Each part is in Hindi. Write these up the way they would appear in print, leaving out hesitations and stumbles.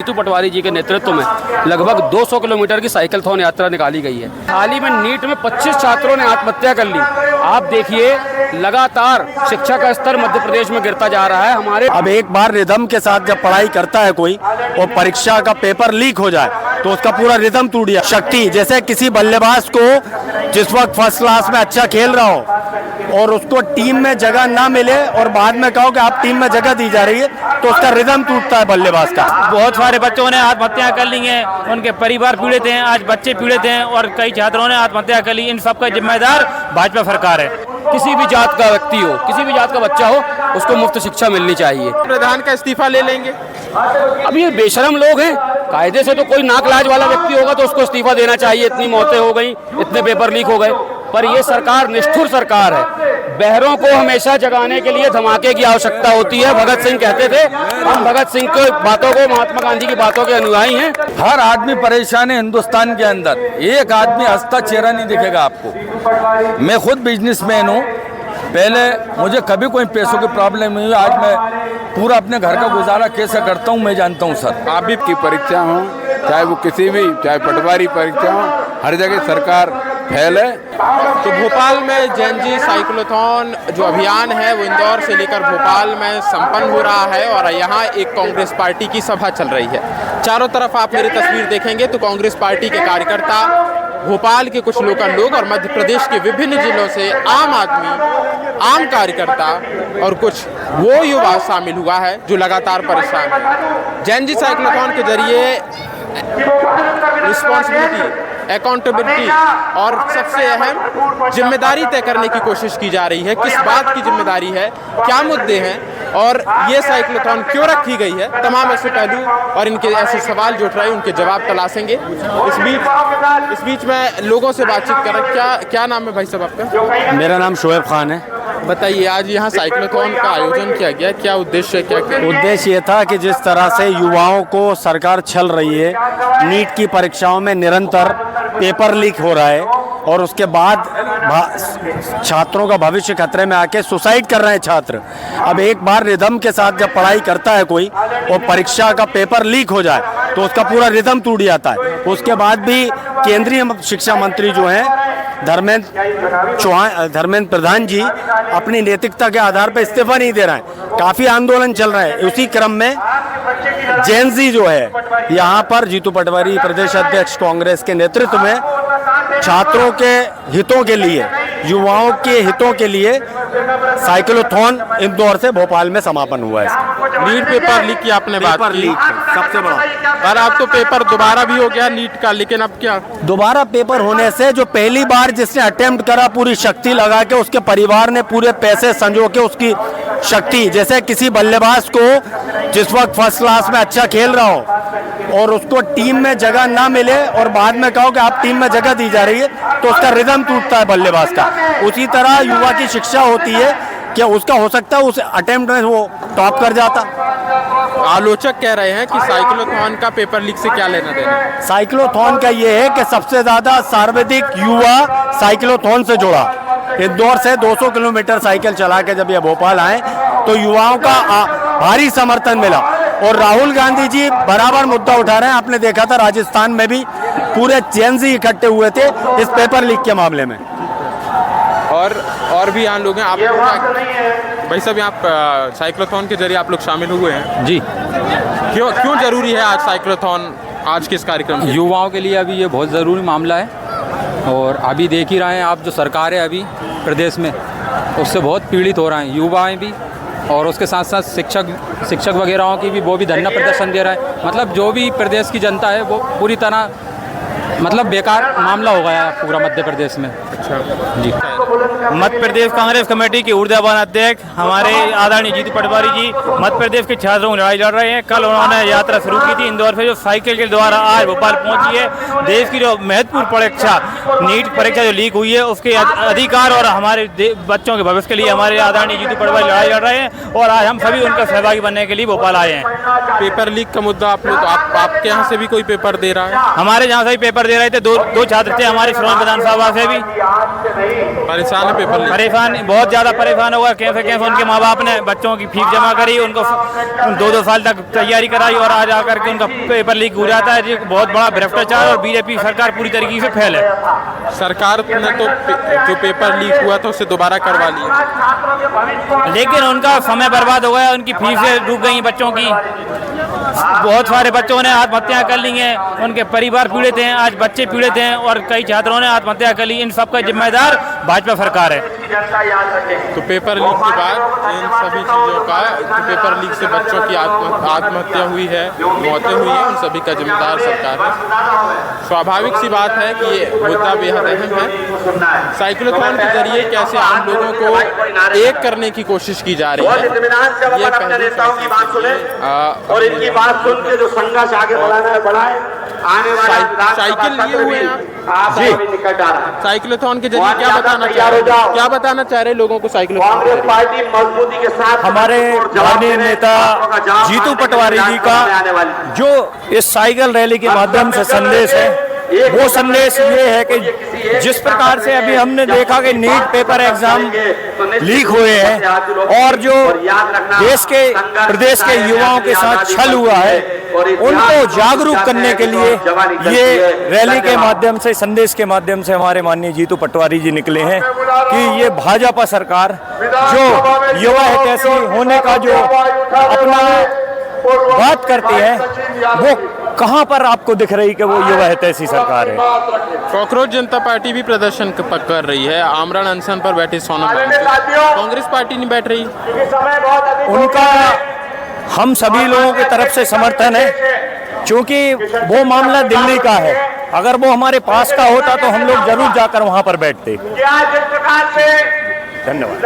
जीतू पटवारी जी के नेतृत्व में लगभग 200 किलोमीटर की साइकिल-थॉन यात्रा निकाली गई है। हाल ही में नीट में 25 छात्रों ने आत्महत्या कर ली। आप देखिए लगातार शिक्षा का स्तर मध्य प्रदेश में गिरता जा रहा है। हमारे अब एक बार रिदम के साथ जब पढ़ाई करता है कोई और परीक्षा का पेपर लीक हो जाए तो उसका पूरा रिदम टूट गया। शक्ति जैसे किसी बल्लेबाज को जिस वक्त फर्स्ट क्लास में अच्छा खेल रहा हो और उसको टीम में जगह ना मिले और बाद में कहो कि आप टीम में जगह दी जा रही है तो उसका रिदम टूटता है बल्लेबाज का। बहुत सारे बच्चों ने आत्महत्या कर ली हैं, उनके परिवार पीड़ित हैं, आज बच्चे पीड़ित हैं और कई छात्रों ने आत्महत्या कर ली। इन सबका जिम्मेदार भाजपा सरकार है। किसी भी जात का व्यक्ति हो, किसी भी जात का बच्चा हो, उसको मुफ्त शिक्षा मिलनी चाहिए। प्रधान का इस्तीफा ले लेंगे। अब ये बेशरम लोग हैं। कायदे से तो कोई नाकलाज वाला व्यक्ति होगा तो उसको इस्तीफा देना चाहिए। इतनी मौतें हो गई, इतने पेपर लीक हो गए, पर ये सरकार निष्ठुर सरकार है। बहरों को हमेशा जगाने के लिए धमाके की आवश्यकता होती है। भगत सिंह कहते थे, हम भगत सिंह की बातों को, महात्मा गांधी की बातों के अनुयायी हैं। हर आदमी परेशान है हिंदुस्तान के अंदर। एक आदमी हंसता चेहरा नहीं दिखेगा आपको। मैं खुद बिजनेसमैन हूँ। पहले मुझे कभी कोई पैसों की प्रॉब्लम नहीं हुई। आज मैं पूरा अपने घर का गुजारा कैसे करता हूँ मैं जानता हूँ सर। आप भी की परीक्षा हो, चाहे वो किसी भी, चाहे पटवारी परीक्षा हो, हर जगह सरकार फेल है। तो भोपाल में जेएनजी साइक्लोथॉन जो अभियान है वो इंदौर से लेकर भोपाल में संपन्न हो रहा है और यहाँ एक कांग्रेस पार्टी की सभा चल रही है। चारों तरफ आप मेरी तस्वीर देखेंगे तो कांग्रेस पार्टी के कार्यकर्ता, भोपाल के कुछ लोकल लोग और मध्य प्रदेश के विभिन्न जिलों से आम आदमी, आम कार्यकर्ता और कुछ वो युवा शामिल हुआ है जो लगातार परेशान है। जेएनजी साइक्लोथॉन के जरिए रिस्पॉन्सिबिलिटी, अकाउंटेबिलिटी और सबसे अहम जिम्मेदारी तय करने की कोशिश की जा रही है। किस बात की जिम्मेदारी है, क्या मुद्दे हैं और ये साइक्लोथॉन क्यों रखी गई है, तमाम ऐसे पहलू और इनके ऐसे सवाल जो उठ रहे हैं उनके जवाब तलाशेंगे। इस बीच में लोगों से बातचीत कर रहे हैं। क्या नाम है भाई साहब आपका? मेरा नाम शोएब खान है। बताइए, आज यहाँ साइक्लोथॉन का आयोजन किया गया, क्या उद्देश्य है? क्या उद्देश्य ये था कि जिस तरह से युवाओं को सरकार छल रही है, नीट की परीक्षाओं में निरंतर पेपर लीक हो रहा है और उसके बाद छात्रों का भविष्य खतरे में आके सुसाइड कर रहे हैं छात्र। अब एक बार रिदम के साथ जब पढ़ाई करता है कोई और परीक्षा का पेपर लीक हो जाए तो उसका पूरा रिदम टूट जाता है। उसके बाद भी केंद्रीय शिक्षा मंत्री जो हैं धर्मेंद्र प्रधान जी अपनी नैतिकता के आधार पर इस्तीफा नहीं दे रहे हैं। काफ़ी आंदोलन चल रहे हैं। उसी क्रम में जेएनजी जो है यहाँ पर जीतू पटवारी प्रदेश अध्यक्ष कांग्रेस के नेतृत्व में छात्रों के हितों के लिए, युवाओं के हितों के लिए साइक्लोथॉन इंदौर से भोपाल में समापन हुआ है। नीट पेपर लीक की आपने बात की, सबसे बड़ा। पर अब तो पेपर दोबारा भी हो गया नीट का, लेकिन अब क्या? दोबारा पेपर होने से जो पहली बार जिसने अटेम्प्ट करा पूरी शक्ति लगा के, उसके परिवार ने पूरे पैसे संजो के उसकी शक्ति, जैसे किसी बल्लेबाज को जिस वक्त फर्स्ट क्लास में अच्छा खेल रहा हो और उसको टीम में जगह ना मिले और बाद में कहो कि आप टीम में जगह दी जा रही है तो उसका रिदम टूटता है बल्लेबाज का। उसी तरह युवा की शिक्षा होती है कि उसका हो सकता है उस अटेम्प्ट में वो टॉप कर जाता। आलोचक कह रहे हैं कि साइक्लोथॉन का पेपर लीक से क्या लेना देना? साइक्लोथॉन का ये है कि सबसे ज्यादा सर्वाधिक युवा साइक्लोथॉन से जुड़ा। इंदौर से 200 किलोमीटर साइकिल चला के जब ये भोपाल आए तो युवाओं का भारी समर्थन मिला और राहुल गांधी जी बराबर मुद्दा उठा रहे हैं। आपने देखा था राजस्थान में भी पूरे जेएनजी इकट्ठे हुए थे इस पेपर लीक के मामले में। और भी यहाँ लोग हैं। आप भाई साहब, यहाँ साइक्लोथॉन के जरिए आप लोग शामिल हुए हैं जी। क्यों जरूरी है आज साइक्लोथॉन, आज के इस कार्यक्रम? युवाओं के लिए अभी ये बहुत ज़रूरी मामला है और अभी देख ही रहे हैं आप, जो सरकार है अभी प्रदेश में उससे बहुत पीड़ित हो रहे हैं युवाएं भी और उसके साथ साथ शिक्षक वगैरह की भी, वो भी धरना प्रदर्शन दे रहा है। मतलब जो भी प्रदेश की जनता है वो पूरी तरह मतलब बेकार मामला हो गया है पूरा मध्य प्रदेश में। अच्छा जी। मध्य प्रदेश कांग्रेस कमेटी के ऊर्जावान अध्यक्ष हमारे आदरणीय जीतू पटवारी जी मध्य प्रदेश के छात्रों की लड़ाई लड़ रहे हैं। कल उन्होंने यात्रा शुरू की थी इंदौर से, जो साइकिल के द्वारा आज भोपाल पहुंची है। देश की जो महत्वपूर्ण परीक्षा नीट परीक्षा जो लीक हुई है उसके अधिकार और हमारे बच्चों के भविष्य के लिए हमारे आदरणीय जीतू पटवारी लड़ाई लड़ रहे हैं और आज हम सभी उनका सहभागी बनने के लिए भोपाल आए हैं। पेपर लीक का मुद्दा आप लोग, आपके यहाँ से भी कोई पेपर दे रहा है? हमारे यहाँ से भी पेपर दे रहे थे। दो छात्र थे हमारे श्रवण विधानसभा से भी परेशान है पेपर लीक। परेशान, बहुत ज़्यादा परेशान हुआ। कैसे उनके माँ बाप ने बच्चों की फीस जमा करी, उनको 2 साल तक तैयारी कराई और आज आकर के उनका पेपर लीक हो जाता है। ये बहुत बड़ा भ्रष्टाचार और बीजेपी सरकार पूरी तरीके से फेल है। सरकार ने तो जो पेपर लीक हुआ था उसे दोबारा करवा लिया, लेकिन उनका समय बर्बाद हो गया, उनकी फीसें डूब गई बच्चों की। बहुत सारे बच्चों ने आत्महत्या कर ली हैं, उनके परिवार पीड़ित हैं, आज बच्चे पीड़ित हैं और कई छात्रों ने आत्महत्या कर ली। इन सबका जिम्मेदार भाजपा सरकार है। तो पेपर लीक के बाद इन सभी चीज़ों का, तो पेपर लीक से बच्चों की आत्महत्या हुई है, मौतें हुई हैं, उन सभी का जिम्मेदार सरकार है। स्वाभाविक सी बात है कि ये मुद्दा बेहद अहम है। साइक्लोथॉन के जरिए कैसे आम लोगों को एक करने की कोशिश की जा रही है, ये पहले नेताओं की बात सुने और इनकी बात सुन के जो संघर्ष आगे बढ़ाना है बढ़ाए। आने वाला साइकिल लिए हुए हैं आप निकट आ रहा है। साइक्लोथॉन के जरिए क्या बताना चाह रहे लोगों को? साइक्लोथॉन कांग्रेस पार्टी मजबूती के साथ हमारे माननीय नेता जीतू पटवारी जी का जो इस साइकिल रैली के माध्यम से संदेश है, वो संदेश ये है कि जिस प्रकार से अभी हमने देखा कि नीट पेपर एग्जाम लीक हुए हैं और जो प्रदेश के युवाओं के साथ छल हुआ है, उनको जागरूक करने के लिए ये रैली के माध्यम से, संदेश के माध्यम से हमारे माननीय जीतू पटवारी जी निकले हैं कि ये भाजपा सरकार जो युवा हितैषी होने का जो अपना बात करती है, वो कहां पर आपको दिख रही कि वो युवा हितैषी सरकार है? कॉकरोच जनता पार्टी भी प्रदर्शन कर रही है, आमरण अनशन पर बैठे सोनम वांगचुक। कांग्रेस पार्टी नहीं बैठ रही, उनका हम सभी लोगों की तरफ से समर्थन है, क्योंकि वो मामला दिल्ली का है। अगर वो हमारे पास का होता तो हम लोग जरूर जाकर वहां पर बैठते। धन्यवाद।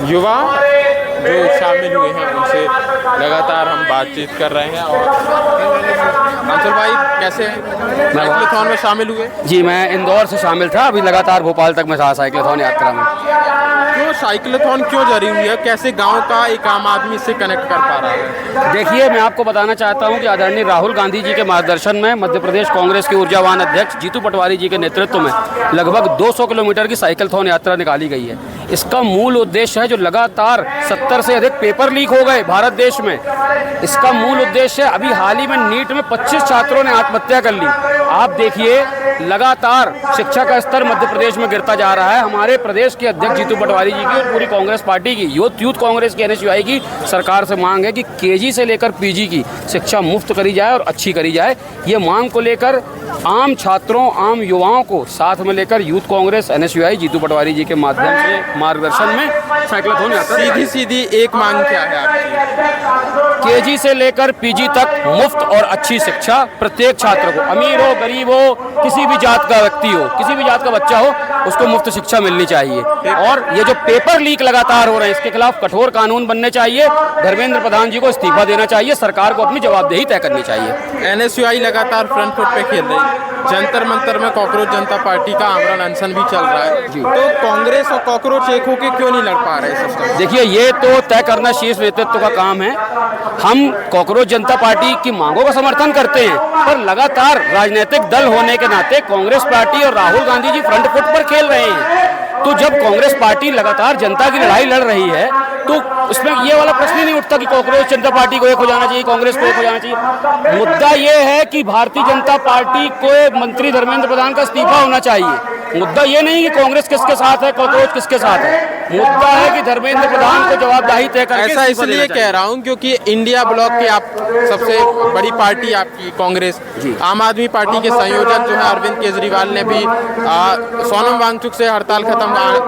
युवा जो शामिल हुए हैं उनसे लगातार हम बातचीत कर रहे हैं। और अंशुल भाई कैसे साइक्लोथॉन में शामिल हुए? जी, मैं इंदौर से शामिल था, अभी लगातार भोपाल तक मैं था साइक्लोथॉन यात्रा में। क्यों साइक्लोथॉन क्यों जारी हुई है? कैसे गांव का एक आम आदमी से कनेक्ट कर पा रहा है? देखिए, मैं आपको बताना चाहता हूं कि आदरणीय राहुल गांधी जी के मार्गदर्शन में मध्य प्रदेश कांग्रेस के ऊर्जावान अध्यक्ष जीतू पटवारी जी के नेतृत्व में लगभग 200 किलोमीटर की साइक्लोथॉन यात्रा निकाली गई है। इसका मूल उद्देश्य है, जो लगातार 70 से अधिक पेपर लीक हो गए भारत देश में, इसका मूल उद्देश्य है, अभी हाल ही में नीट में 25 छात्रों ने आत्महत्या कर ली। आप देखिए, लगातार शिक्षा का स्तर मध्य प्रदेश में गिरता जा रहा है। हमारे प्रदेश के अध्यक्ष जीतू पटवारी जी की और पूरी कांग्रेस पार्टी की, यूथ कांग्रेस की, NSUI की सरकार से मांग है कि KG से लेकर PG की शिक्षा मुफ्त करी जाए और अच्छी करी जाए। ये मांग को लेकर आम छात्रों, आम युवाओं को साथ में लेकर यूथ कांग्रेस, NSUI जीतू पटवारी जी के माध्यम से मार्गदर्शन में साइक्लोथॉन यात्रा। सीधी एक मांग क्या है आपकी? KG से लेकर PG तक मुफ्त और अच्छी शिक्षा प्रत्येक छात्र को, अमीर हो, गरीब हो, किसी भी जात का व्यक्ति हो, किसी भी जात का बच्चा हो, उसको मुफ्त शिक्षा मिलनी चाहिए। और ये जो पेपर लीक लगातार हो रहे हैं, इसके खिलाफ कठोर कानून बनने चाहिए। धर्मेंद्र प्रधान जी को इस्तीफा देना चाहिए, सरकार को अपनी जवाबदेही तय करनी चाहिए। NSUI लगातार फ्रंट फुट पे खेल रही है। जंतर मंतर में कॉकरोच जनता पार्टी का आमरण अनशन भी चल रहा है। तो कांग्रेस और कॉकरोच एक होके क्यों नहीं लड़ पा रहे सिस्टम? देखिए, ये तो तय करना शीर्ष नेतृत्व का काम है। हम कॉकरोच जनता पार्टी की मांगों का समर्थन करते हैं, पर लगातार राजनीतिक दल होने के नाते कांग्रेस पार्टी और राहुल गांधी जी फ्रंट फुट पर खेल रहे हैं। तो जब कांग्रेस पार्टी लगातार जनता की लड़ाई लड़ रही है, तो उसमें ये वाला प्रश्न ही नहीं उठता कि कांग्रेस जनता पार्टी को एक हो जाना चाहिए, कांग्रेस को एक हो जाना चाहिए। मुद्दा ये है कि भारतीय जनता पार्टी को मंत्री धर्मेंद्र प्रधान का इस्तीफा होना चाहिए। मुद्दा ये नहीं कि कांग्रेस किसके साथ है, कांग्रेस किसके साथ है। मुद्दा है कि धर्मेंद्र प्रधान को जवाबदेही तय करके। ऐसा इसलिए कह रहा हूं क्योंकि इंडिया ब्लॉक की आप सबसे बड़ी पार्टी आपकी कांग्रेस, आम आदमी पार्टी के संयोजक जो है अरविंद केजरीवाल ने भी सोनम वांगचुक से हड़ताल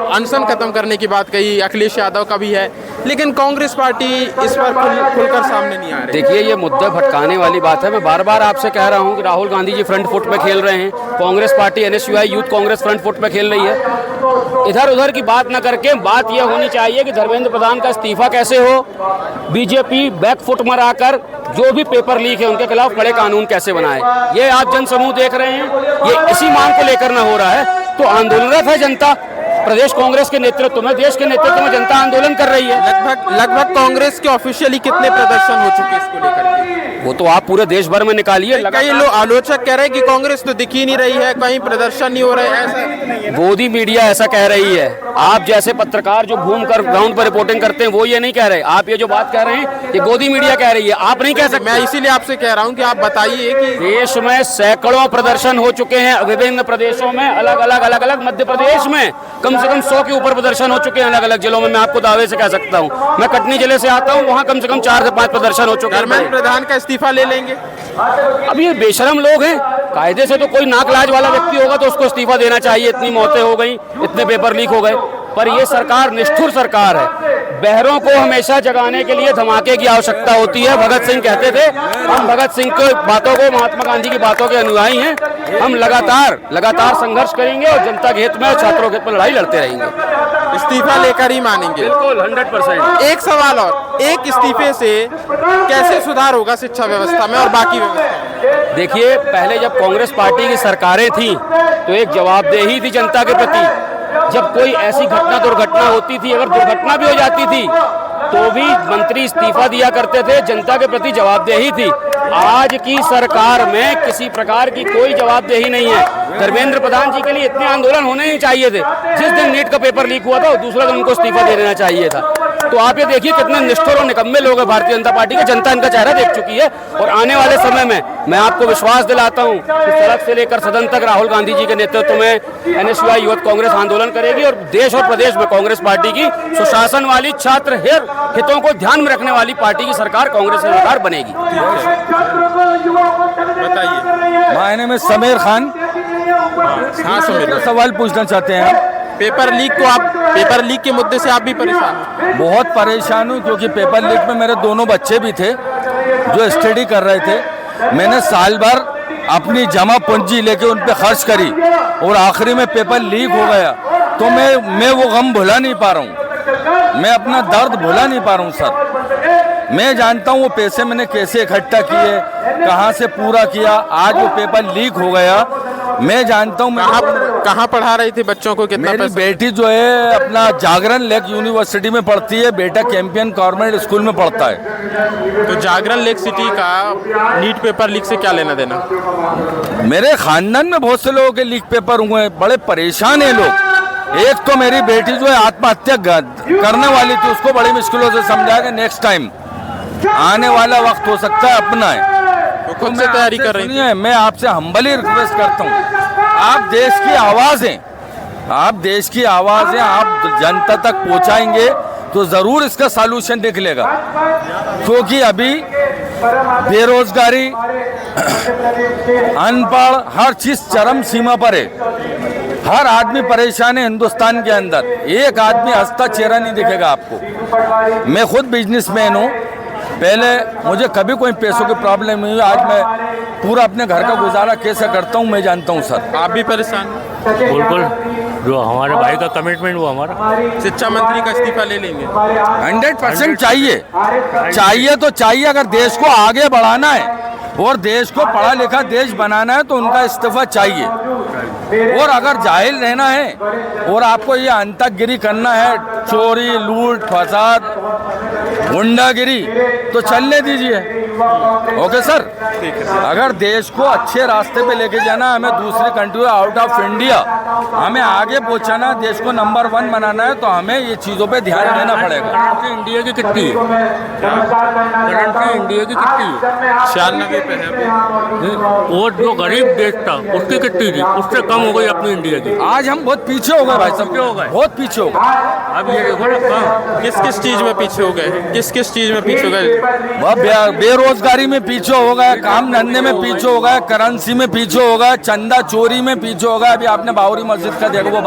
अनशन खत्म करने की बात कही। अखिलेश यादव का भी है, लेकिन कांग्रेस पार्टी इस पर खुलकर सामने नहीं आ रही। देखिए, ये मुद्दा भटकाने वाली बात है। मैं बार बार आपसे कह रहा हूं कि राहुल गांधी जी फ्रंट फुट में खेल रहे हैं, Congress party NSUI youth Congress front foot में खेल रही है। इधर उधर की बात न करके बात यह होनी चाहिए कि धर्मेंद्र प्रधान का इस्तीफा कैसे हो, बीजेपी बैक फुट में आकर जो भी पेपर लीक है उनके खिलाफ कड़े कानून कैसे बनाए। ये आप जन समूह देख रहे हैं, ये इसी मांग को लेकर न हो रहा है तो आंदोलनरत है जनता। प्रदेश कांग्रेस के नेतृत्व में, देश के नेतृत्व में जनता आंदोलन कर रही है। लगभग कांग्रेस के ऑफिशियली कितने प्रदर्शन हो चुके हैं इसको लेकर? वो तो आप पूरे देश भर में निकालिए। कई लोग आलोचक कह रहे हैं कि कांग्रेस तो दिख ही नहीं रही है, कहीं प्रदर्शन नहीं हो रहे हैं, ऐसा गोदी मीडिया ऐसा कह रही है। आप जैसे पत्रकार जो घूमकर ग्राउंड पर रिपोर्टिंग करते हैं वो ये नहीं कह रहे। आप ये जो बात कह रहे हैं ये गोदी मीडिया कह रही है, आप नहीं कह सकते। मैं इसीलिए आपसे कह रहा हूं कि आप बताइए कि देश में सैकड़ों प्रदर्शन हो चुके हैं विभिन्न प्रदेशों में, अलग अलग मध्य प्रदेश में कम से कम 100 के ऊपर प्रदर्शन हो चुके हैं अलग अलग जिलों में। मैं आपको दावे से कह सकता हूं, मैं कटनी जिले से आता हूं, वहां कम से कम 4 से 5 प्रदर्शन हो चुके हैं। धर्मेंद्र प्रधान का इस्तीफा ले लेंगे? अब ये बेशरम लोग हैं। कायदे से तो कोई नाक लाज वाला व्यक्ति होगा तो उसको इस्तीफा देना चाहिए। इतनी मौतें हो गई, इतने पेपर लीक हो गए, पर ये सरकार निष्ठुर सरकार है। बहरों को हमेशा जगाने के लिए धमाके की आवश्यकता होती है। भगत सिंह कहते थे, हम भगत सिंह की बातों को, महात्मा गांधी की बातों के अनुयायी हैं। हम लगातार संघर्ष करेंगे और जनता के हित में और छात्रों के हित में लड़ाई लड़ते रहेंगे। इस्तीफा लेकर ही मानेंगे? बिल्कुल 100%। एक सवाल और, एक इस्तीफे से कैसे सुधार होगा शिक्षा व्यवस्था में और बाकी व्यवस्था? देखिए, पहले जब कांग्रेस पार्टी की सरकारें थी तो एक जवाबदेही थी जनता के प्रति। जब कोई ऐसी दुर्घटना होती थी, अगर दुर्घटना भी हो जाती थी तो भी मंत्री इस्तीफा दिया करते थे, जनता के प्रति जवाबदेही थी। आज की सरकार में किसी प्रकार की कोई जवाबदेही नहीं है। धर्मेंद्र प्रधान जी के लिए इतने आंदोलन होने नहीं चाहिए थे। जिस दिन नीट का पेपर लीक हुआ था दूसरा दिन उनको इस्तीफा दे देना चाहिए था। तो आप ये देखिए कितने निष्ठुर और निकम्मे लोग हैं भारतीय जनता पार्टी के। जनता इनका चेहरा देख चुकी है और आने वाले समय में मैं आपको विश्वास दिलाता हूं कि सड़क से लेकर सदन तक राहुल गांधी जी के नेतृत्व में एनएसयूआई युवक कांग्रेस आंदोलन करेगी और देश और प्रदेश में कांग्रेस पार्टी की सुशासन वाली, छात्र हितों को ध्यान में रखने वाली पार्टी की सरकार, कांग्रेस सरकार बनेगी। बताइए। मायने में समीर खान, हाँ समीर, सवाल पूछना चाहते हैं। पेपर लीक के मुद्दे से आप भी परेशान हैं? बहुत परेशान हूँ क्योंकि पेपर लीक में मेरे दोनों बच्चे भी थे जो स्टडी कर रहे थे। मैंने साल भर अपनी जमा पूंजी लेके उन पे खर्च करी और आखिरी में पेपर लीक हो गया तो मैं वो गम भुला नहीं पा रहा हूँ, मैं अपना दर्द भुला नहीं पा रहा हूँ सर। मैं जानता हूँ वो पैसे मैंने कैसे इकट्ठा किए, कहाँ से पूरा किया। आज वो पेपर लीक हो गया, मैं जानता हूँ। कहाँ पढ़ा रही थी बच्चों को? कितना मेरी बेटी जो है अपना जागरण लेक यूनिवर्सिटी में पढ़ती है, बेटा कैंपियन गवर्नमेंट स्कूल में पढ़ता है। तो जागरण लेक सिटी का नीट पेपर लीक से क्या लेना देना? मेरे खानदान में बहुत से लोगों के लीक पेपर हुए हैं, बड़े परेशान हैं लोग। एक तो मेरी बेटी जो है आत्महत्या करने वाली थी, उसको बड़ी मुश्किलों से समझाया कि नेक्स्ट टाइम आने वाला वक्त हो सकता है अपना है, तो खुद से तैयारी कर रही है। मैं आपसे हम्बली रिक्वेस्ट करता हूँ, आप देश की आवाज़ हैं, आप देश की आवाज़ हैं, आप जनता तक पहुँचाएंगे तो ज़रूर इसका सॉल्यूशन निकलेगा। क्योंकि अभी बेरोजगारी, अनपढ़, हर चीज़ चरम सीमा पर है। हर आदमी परेशान है हिंदुस्तान के अंदर, एक आदमी हंसता चेहरा नहीं दिखेगा आपको। मैं खुद बिजनेसमैन हूँ, पहले मुझे कभी कोई पैसों की प्रॉब्लम नहीं हुई, आज मैं पूरा अपने घर का गुजारा कैसे करता हूँ मैं जानता हूँ सर। आप भी परेशान? बिल्कुल, जो हमारे भाई का कमिटमेंट वो हमारा। शिक्षा मंत्री का इस्तीफा ले लेंगे? 100% चाहिए तो चाहिए। अगर देश को आगे बढ़ाना है और देश को पढ़ा लिखा देश बनाना है तो उनका इस्तीफा चाहिए। और अगर जाहिल रहना है और आपको ये अंतकगिरी करना है, चोरी, लूट, फसाद, गुंडागिरी, तो चलने दीजिए। Okay sir. अगर देश को अच्छे रास्ते पे लेके जाना, हमें दूसरी कंट्री आउट ऑफ इंडिया हमें आगे पहुंचाना, देश को नंबर 1 बनाना है तो हमें ये चीज़ों पे ध्यान देना पड़ेगा। करेंसी इंडिया की कितनी है? करेंसी इंडिया की कितनी है? 96 पे है। और जो गरीब देश था उसकी कितनी थी? उससे कम हो गई अपनी इंडिया की। आज हम बहुत पीछे हो गए भाई साहब, बहुत पीछे हो गए। अब ये देखो ना, किस चीज में पीछे हो गए? किस चीज में पीछे हो गए? बेरोजगारी में पीछे हो गए, काम धंधे में पीछे हो गए, करेंसी में पीछे हो गए, चंदा चोरी में पीछे हो गए। अभी आपने बाबरी मस्जिद का देखो, वो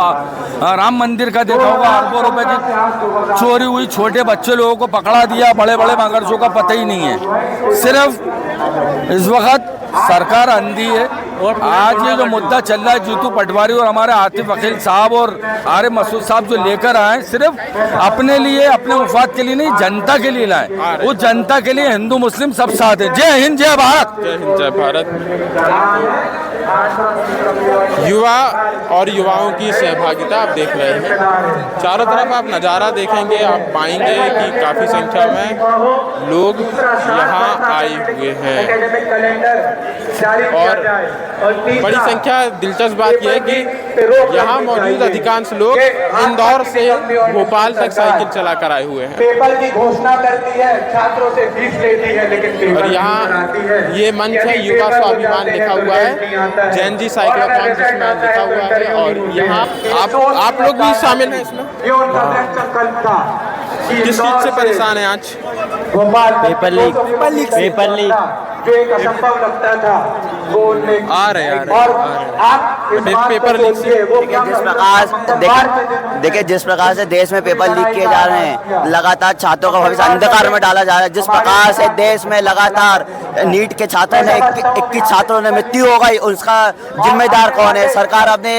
राम मंदिर का देखा होगा, अरबों रुपए की चोरी हुई, छोटे बच्चे लोगों को पकड़ा दिया, बड़े बड़े मगरमच्छों का पता ही नहीं है। सिर्फ इस वक्त सरकार अंधी है, आज ये जो मुद्दा चल रहा है जीतू पटवारी और हमारे आतिफ अकील साहब और आर मसूद साहब जो लेकर आए, सिर्फ अपने लिए, अपने मुफाद के लिए नहीं, जनता के लिए लाए। वो जनता के लिए हिंदू मुस्लिम सब साथ है। जय हिंद, जय भारत। जय हिंद, जय भारत। युवा और युवाओं की सहभागिता आप देख रहे हैं। चारों तरफ आप नज़ारा देखेंगे, आप पाएंगे कि काफ़ी संख्या में लोग यहाँ आए हुए हैं और बड़ी संख्या। दिलचस्प बात यह है कि यहाँ मौजूद अधिकांश लोग इंदौर से भोपाल तक साइकिल चला कर आए हुए हैं। पेपर की घोषणा करती है, छात्रों से फीस लेती है, लेकिन और यहाँ ये मंच है युवा स्वाभिमान लिखा हुआ है, जैन जी साइक्लोथॉन जिसमें लिखा हुआ है। और यहाँ आप लोग भी शामिल हैं इसमें। किस चीज से परेशान है आज? पेपर लीक जो एक असंभव लगता था वो आ रहे पेपर लीक से देखिए जिस प्रकार से देश में पेपर लीक किए जा रहे हैं, लगातार छात्रों का भविष्य अंधकार में डाला जा रहा है। जिस प्रकार से देश में लगातार नीट के छात्रों ने 21 छात्रों ने मृत्यु हो गई, उसका जिम्मेदार कौन है? सरकार अपने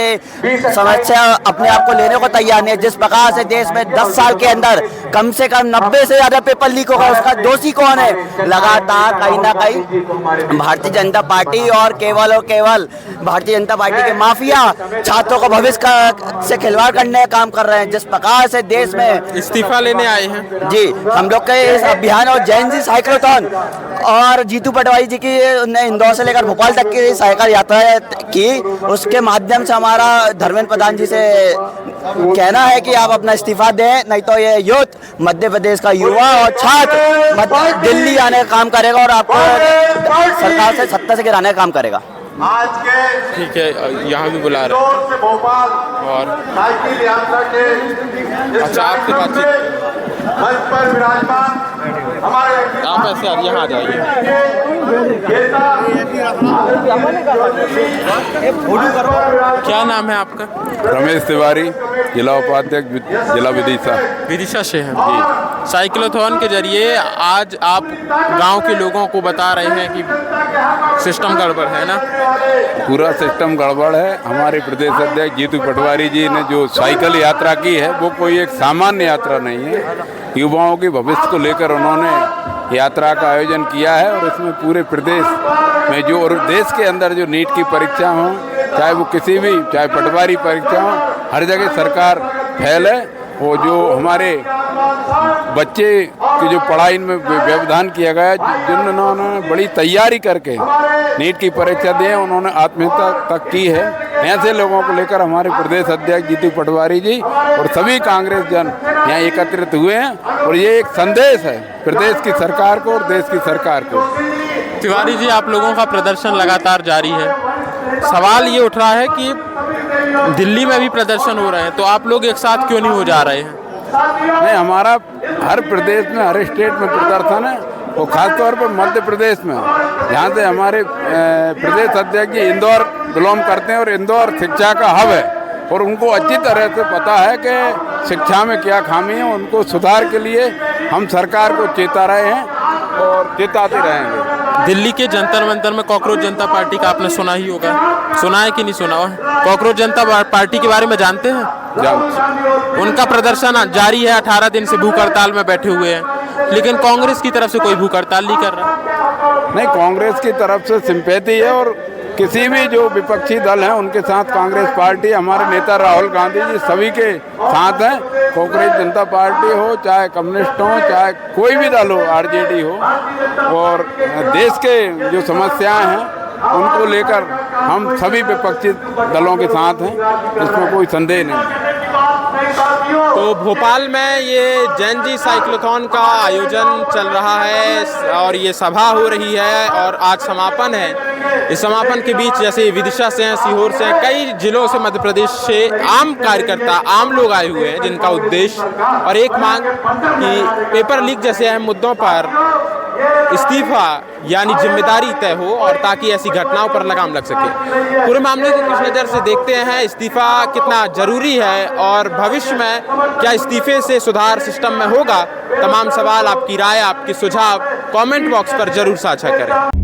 समस्या अपने आप को लेने को तैयार नहीं है। जिस प्रकार से देश में 10 साल के अंदर कम से कम 90 से ज्यादा पेपर लीक होगा, उसका दोषी कौन है? लगातार कहीं ना कहीं भारतीय जनता पार्टी और केवल भारतीय जनता पार्टी के माफिया छात्रों को भविष्य से खिलवाड़ करने का काम कर रहे हैं। जिस प्रकार से देश में इस्तीफा लेने आए हैं जी, हम लोग के इस अभियान और जैन जी साइक्लोथॉन और जीतू पटवारी जी की इंदौर से लेकर भोपाल तक की साइकिल यात्रा की, उसके माध्यम से हमारा धर्मेंद्र प्रधान जी से कहना है कि आप अपना इस्तीफा दें, नहीं तो ये यूथ मध्य प्रदेश का युवा और छात्र दिल्ली आने का काम करेगा और आपको सरकार से सत्ता से गिराने का काम करेगा। आज के ठीक है, यहाँ भी बुला रहे हैं से भोपाल और साइकिल यात्रा के अच्छा आपसे बातचीत मंच पर विराजमान हमारे आप ऐसे यहाँ आ जाइए। क्या नाम है आपका? रमेश तिवारी, जिला उपाध्यक्ष, जिला विदिशा से हैं जी। साइक्लोथॉन के जरिए आज आप गांव के लोगों को बता रहे हैं कि सिस्टम गड़बड़ है ना? पूरा सिस्टम गड़बड़ है। हमारे प्रदेश अध्यक्ष जीतू पटवारी जी ने जो साइकिल यात्रा की है वो कोई एक सामान्य यात्रा नहीं है। युवाओं के भविष्य को लेकर उन्होंने यात्रा का आयोजन किया है और इसमें पूरे प्रदेश में जो और देश के अंदर जो नीट की परीक्षा हो, चाहे वो किसी भी, चाहे पटवारी परीक्षा हो, हर जगह सरकार फेल है। वो जो हमारे बच्चे की जो पढ़ाई में व्यवधान किया गया, जिन्होंने बड़ी तैयारी करके नीट की परीक्षा दी है, उन्होंने आत्महत्या तक की है। ऐसे लोगों को लेकर हमारे प्रदेश अध्यक्ष जीतू पटवारी जी और सभी कांग्रेस जन यहाँ एकत्रित हुए हैं और ये एक संदेश है प्रदेश की सरकार को और देश की सरकार को। तिवारी जी, आप लोगों का प्रदर्शन लगातार जारी है। सवाल ये उठ रहा है कि दिल्ली में भी प्रदर्शन हो रहे हैं, तो आप लोग एक साथ क्यों नहीं हो जा रहे हैं? नहीं, हमारा हर प्रदेश में, हर स्टेट में प्रदर्शन है और खासतौर पर मध्य प्रदेश में, जहाँ से हमारे प्रदेश अध्यक्ष जी इंदौर बिलोंग करते हैं और इंदौर शिक्षा का हब है और उनको अच्छी तरह से पता है कि शिक्षा में क्या खामी है। उनको सुधार के लिए हम सरकार को चेता रहे हैं और चेताते रहेंगे। दिल्ली के जंतर मंतर में कॉकरोच जनता पार्टी का आपने सुना ही होगा, सुना है कि नहीं सुना हुआ? कॉकरोच जनता पार्टी के बारे में जानते हैं? उनका प्रदर्शन जारी है, 18 दिन से भूख हड़ताल में बैठे हुए हैं, लेकिन कांग्रेस की तरफ से कोई भूख हड़ताल नहीं कर रहा। नहीं, कांग्रेस की तरफ से सिंपैथी है और किसी भी जो विपक्षी दल हैं उनके साथ कांग्रेस पार्टी, हमारे नेता राहुल गांधी जी सभी के साथ हैं। कांग्रेस जनता पार्टी हो, चाहे कम्युनिस्ट हो, चाहे कोई भी दल हो, आरजेडी हो, और देश के जो समस्याएं हैं उनको लेकर हम सभी विपक्षी दलों के साथ हैं, इसमें कोई संदेह नहीं। तो भोपाल में ये जैन जी साइक्लोथॉन का आयोजन चल रहा है और ये सभा हो रही है और आज समापन है। इस समापन के बीच जैसे विदिशा से हैं, सीहोर से हैं, कई जिलों से मध्य प्रदेश से आम कार्यकर्ता, आम लोग आए हुए हैं, जिनका उद्देश्य और एक मांग कि पेपर लीक जैसे अहम मुद्दों पर इस्तीफा यानी जिम्मेदारी तय हो और ताकि ऐसी घटनाओं पर लगाम लग सके। पूरे मामले को किस नज़र से देखते हैं, इस्तीफा कितना जरूरी है और भविष्य में क्या इस्तीफे से सुधार सिस्टम में होगा? तमाम सवाल, आपकी राय, आपके सुझाव कमेंट बॉक्स पर जरूर साझा करें।